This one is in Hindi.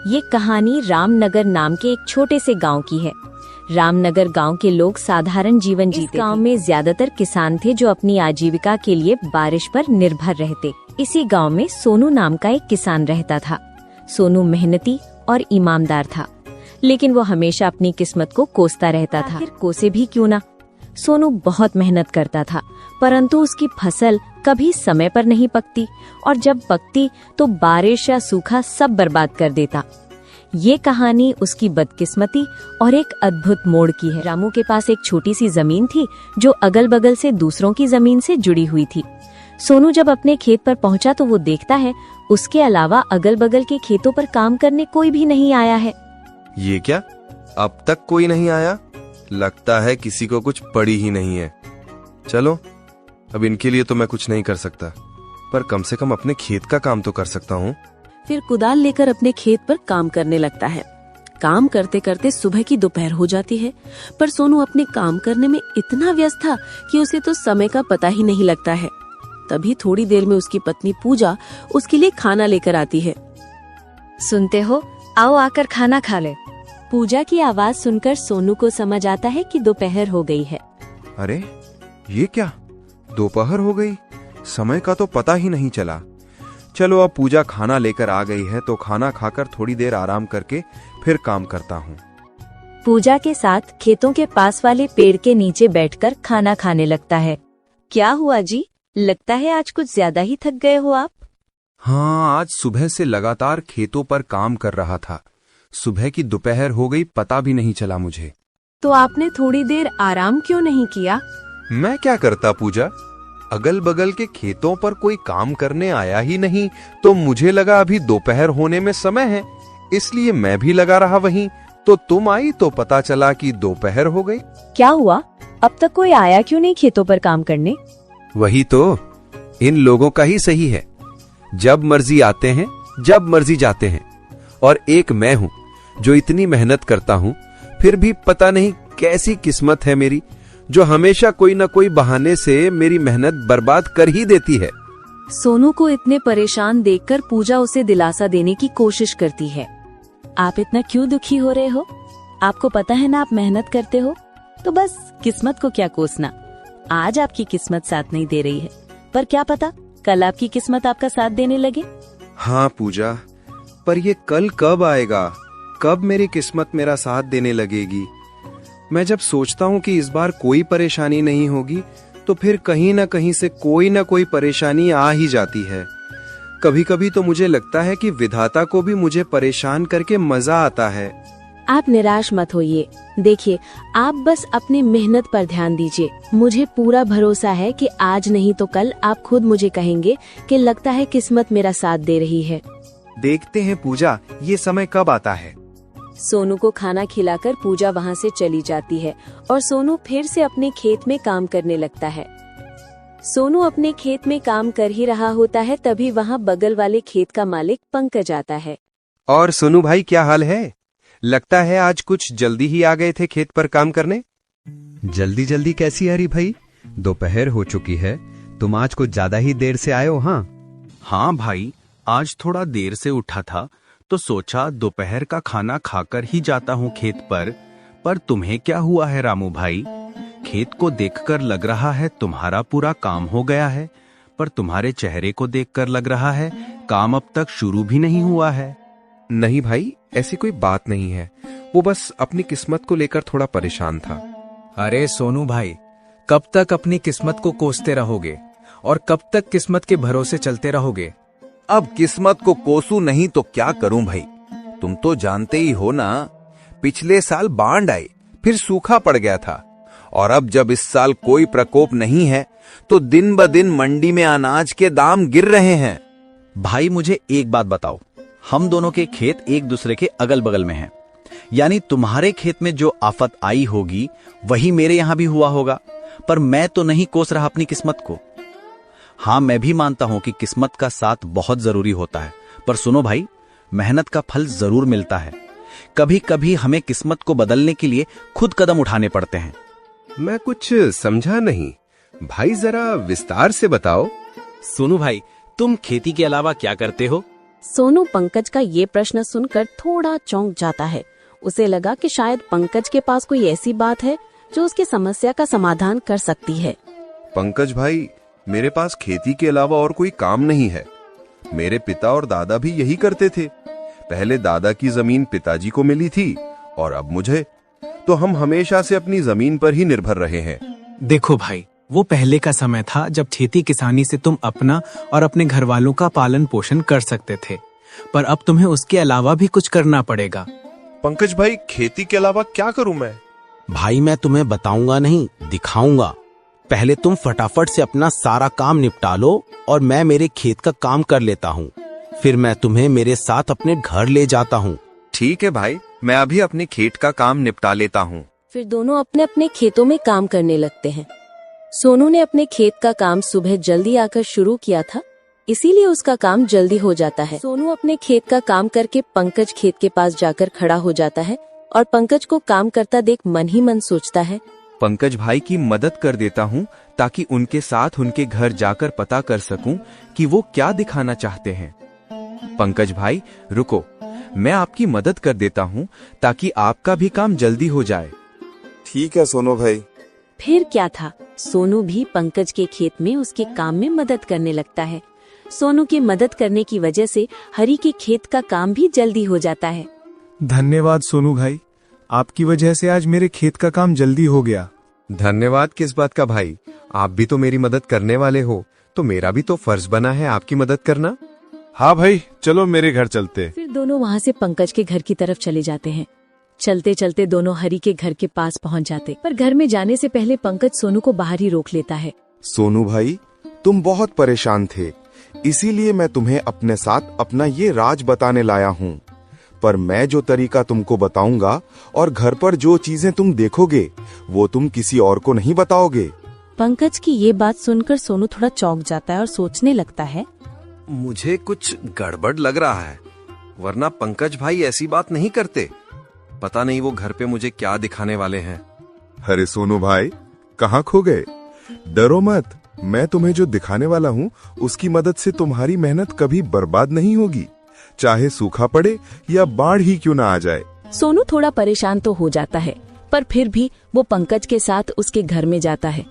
ये कहानी रामनगर नाम के एक छोटे से गांव की है। रामनगर गांव के लोग साधारण जीवन जीते। गांव में ज्यादातर किसान थे जो अपनी आजीविका के लिए बारिश पर निर्भर रहते। इसी गांव में सोनू नाम का एक किसान रहता था। सोनू मेहनती और ईमानदार था, लेकिन वो हमेशा अपनी किस्मत को कोसता रहता था। आखिर कोसे भी क्यों ना, सोनू बहुत मेहनत करता था, परंतु उसकी फसल कभी समय पर नहीं पकती और जब पकती तो बारिश या सूखा सब बर्बाद कर देता। ये कहानी उसकी बदकिस्मती और एक अद्भुत मोड़ की है। रामू के पास एक छोटी सी जमीन थी जो अगल बगल से दूसरों की जमीन से जुड़ी हुई थी। सोनू जब अपने खेत पर पहुंचा तो वो देखता है उसके अलावा अगल बगल के खेतों पर काम करने कोई भी नहीं आया है। ये क्या, अब तक कोई नहीं आया? लगता है किसी को कुछ पड़ी ही नहीं है। चलो, अब इनके लिए तो मैं कुछ नहीं कर सकता, पर कम से कम अपने खेत का काम तो कर सकता हूँ। फिर कुदाल लेकर अपने खेत पर काम करने लगता है। काम करते करते सुबह की दोपहर हो जाती है, पर सोनू अपने काम करने में इतना व्यस्त था कि उसे तो समय का पता ही नहीं लगता है। तभी थोड़ी देर में उसकी पत्नी पूजा उसके लिए खाना लेकर आती है। सुनते हो, आओ आकर खाना खा ले। पूजा की आवाज सुनकर सोनू को समझ आता है कि दोपहर हो गई है। अरे ये क्या, दोपहर हो गई? समय का तो पता ही नहीं चला। चलो, अब पूजा खाना लेकर आ गई है तो खाना खाकर थोड़ी देर आराम करके फिर काम करता हूँ। पूजा के साथ खेतों के पास वाले पेड़ के नीचे बैठकर खाना खाने लगता है। क्या हुआ जी, लगता है आज कुछ ज्यादा ही थक गए हो आप? हाँ, आज सुबह से लगातार खेतों पर काम कर रहा था। सुबह की दोपहर हो गई, पता भी नहीं चला मुझे। तो आपने थोड़ी देर आराम क्यों नहीं किया? मैं क्या करता पूजा, अगल बगल के खेतों पर कोई काम करने आया ही नहीं, तो मुझे लगा अभी दोपहर होने में समय है, इसलिए मैं भी लगा रहा वहीं। तो तुम आई तो पता चला कि दोपहर हो गई। क्या हुआ, अब तक कोई आया क्यों नहीं खेतों पर काम करने? वही तो, इन लोगों का ही सही है। जब मर्जी आते हैं, जब मर्जी जाते हैं। और एक मैं हूँ जो इतनी मेहनत करता हूँ, फिर भी पता नहीं कैसी किस्मत है मेरी, जो हमेशा कोई न कोई बहाने से मेरी मेहनत बर्बाद कर ही देती है। सोनू को इतने परेशान देखकर पूजा उसे दिलासा देने की कोशिश करती है। आप इतना क्यों दुखी हो रहे हो? आपको पता है ना आप मेहनत करते हो, तो बस किस्मत को क्या कोसना। आज आपकी किस्मत साथ नहीं दे रही है, पर क्या पता कल आपकी किस्मत आपका साथ देने लगे। हाँ पूजा, पर ये कल कब आएगा? कब मेरी किस्मत मेरा साथ देने लगेगी? मैं जब सोचता हूँ कि इस बार कोई परेशानी नहीं होगी, तो फिर कहीं न कहीं से कोई न कोई परेशानी आ ही जाती है। कभी कभी तो मुझे लगता है कि विधाता को भी मुझे परेशान करके मजा आता है। आप निराश मत होइए। देखिए, आप बस अपनी मेहनत पर ध्यान दीजिए। मुझे पूरा भरोसा है कि आज नहीं तो कल आप खुद मुझे कहेंगे कि लगता है किस्मत मेरा साथ दे रही है। देखते हैं पूजा, ये समय कब आता है। सोनू को खाना खिलाकर पूजा वहाँ से चली जाती है और सोनू फिर से अपने खेत में काम करने लगता है। सोनू अपने खेत में काम कर ही रहा होता है, तभी वहाँ बगल वाले खेत का मालिक पंकज आता है। और सोनू भाई, क्या हाल है? लगता है आज कुछ जल्दी ही आ गए थे खेत पर काम करने। जल्दी जल्दी कैसी हरी भाई, दोपहर हो चुकी है, तुम आज कुछ ज्यादा ही देर से आए हो। हाँ भाई, आज थोड़ा देर से उठा था तो सोचा दोपहर का खाना खाकर ही जाता हूँ खेत पर तुम्हें क्या हुआ है रामू भाई? खेत को देखकर लग रहा है तुम्हारा पूरा काम हो गया है, पर तुम्हारे चेहरे को देखकर लग रहा है काम अब तक शुरू भी नहीं हुआ है। नहीं भाई, ऐसी कोई बात नहीं है, वो बस अपनी किस्मत को लेकर थोड़ा परेशान था। अरे सोनू भाई, कब तक अपनी किस्मत को कोसते रहोगे और कब तक किस्मत के भरोसे चलते रहोगे? अब किस्मत को कोसू नहीं तो क्या करूं भाई? तुम तो जानते ही हो ना, पिछले साल बाढ़ आई, फिर सूखा पड़ गया था, और अब जब इस साल कोई प्रकोप नहीं है तो दिन ब दिन मंडी में अनाज के दाम गिर रहे हैं। भाई मुझे एक बात बताओ, हम दोनों के खेत एक दूसरे के अगल बगल में हैं, यानी तुम्हारे खेत में जो आफत आई होगी वही मेरे यहां भी हुआ होगा, पर मैं तो नहीं कोस रहा अपनी किस्मत को। हाँ, मैं भी मानता हूं कि किस्मत का साथ बहुत जरूरी होता है, पर सुनो भाई, मेहनत का फल जरूर मिलता है। कभी कभी हमें किस्मत को बदलने के लिए खुद कदम उठाने पड़ते हैं। मैं कुछ समझा नहीं भाई, जरा विस्तार से बताओ। सोनू भाई, तुम खेती के अलावा क्या करते हो? सोनू पंकज का ये प्रश्न सुनकर थोड़ा चौंक जाता है। उसे लगा कि शायद पंकज के पास कोई ऐसी बात है जो उसकी समस्या का समाधान कर सकती है। पंकज भाई, मेरे पास खेती के अलावा और कोई काम नहीं है। मेरे पिता और दादा भी यही करते थे। पहले दादा की जमीन पिताजी को मिली थी और अब मुझे, तो हम हमेशा से अपनी जमीन पर ही निर्भर रहे हैं। देखो भाई, वो पहले का समय था जब खेती किसानी से तुम अपना और अपने घर वालों का पालन पोषण कर सकते थे, पर अब तुम्हें उसके अलावा भी कुछ करना पड़ेगा। पंकज भाई, खेती के अलावा क्या करूं मैं? भाई मैं तुम्हें बताऊंगा नहीं, दिखाऊंगा। पहले तुम फटाफट से अपना सारा काम निपटा लो और मैं मेरे खेत का काम कर लेता हूँ। फिर मैं तुम्हें मेरे साथ अपने घर ले जाता हूँ। ठीक है भाई, मैं अभी अपने खेत का काम निपटा लेता हूँ। फिर दोनों अपने अपने खेतों में काम करने लगते हैं। सोनू ने अपने खेत का काम सुबह जल्दी आकर शुरू किया था, इसीलिए उसका काम जल्दी हो जाता है। सोनू अपने खेत का काम करके पंकज खेत के पास जाकर खड़ा हो जाता है और पंकज को काम करता देख मन ही मन सोचता है, पंकज भाई की मदद कर देता हूँ ताकि उनके साथ उनके घर जाकर पता कर सकूं कि वो क्या दिखाना चाहते हैं। पंकज भाई रुको, मैं आपकी मदद कर देता हूँ ताकि आपका भी काम जल्दी हो जाए। ठीक है सोनू भाई। फिर क्या था, सोनू भी पंकज के खेत में उसके काम में मदद करने लगता है। सोनू की मदद करने की वजह से हरी के खेत का काम भी जल्दी हो जाता है। धन्यवाद सोनू भाई, आपकी वजह से आज मेरे खेत का काम जल्दी हो गया। धन्यवाद किस बात का भाई, आप भी तो मेरी मदद करने वाले हो, तो मेरा भी तो फर्ज बना है आपकी मदद करना। हाँ भाई, चलो मेरे घर चलते। फिर दोनों वहाँ से पंकज के घर की तरफ चले जाते हैं। चलते चलते दोनों हरी के घर के पास पहुँच जाते, पर घर में जाने से पहले पंकज सोनू को बाहर ही रोक लेता है। सोनू भाई, तुम बहुत परेशान थे, इसीलिए मैं तुम्हें अपने साथ अपना ये राज बताने लाया हूँ। पर मैं जो तरीका तुमको बताऊंगा और घर पर जो चीजें तुम देखोगे वो तुम किसी और को नहीं बताओगे। पंकज की ये बात सुनकर सोनू थोड़ा चौंक जाता है और सोचने लगता है, मुझे कुछ गड़बड़ लग रहा है, वरना पंकज भाई ऐसी बात नहीं करते। पता नहीं वो घर पे मुझे क्या दिखाने वाले हैं। अरे सोनू भाई, कहाँ खो गए? डरो मत, मैं तुम्हें जो दिखाने वाला हूँ उसकी मदद से तुम्हारी मेहनत कभी बर्बाद नहीं होगी, चाहे सूखा पड़े या बाढ़ ही क्यों ना आ जाए। सोनू थोड़ा परेशान तो हो जाता है, पर फिर भी वो पंकज के साथ उसके घर में जाता है।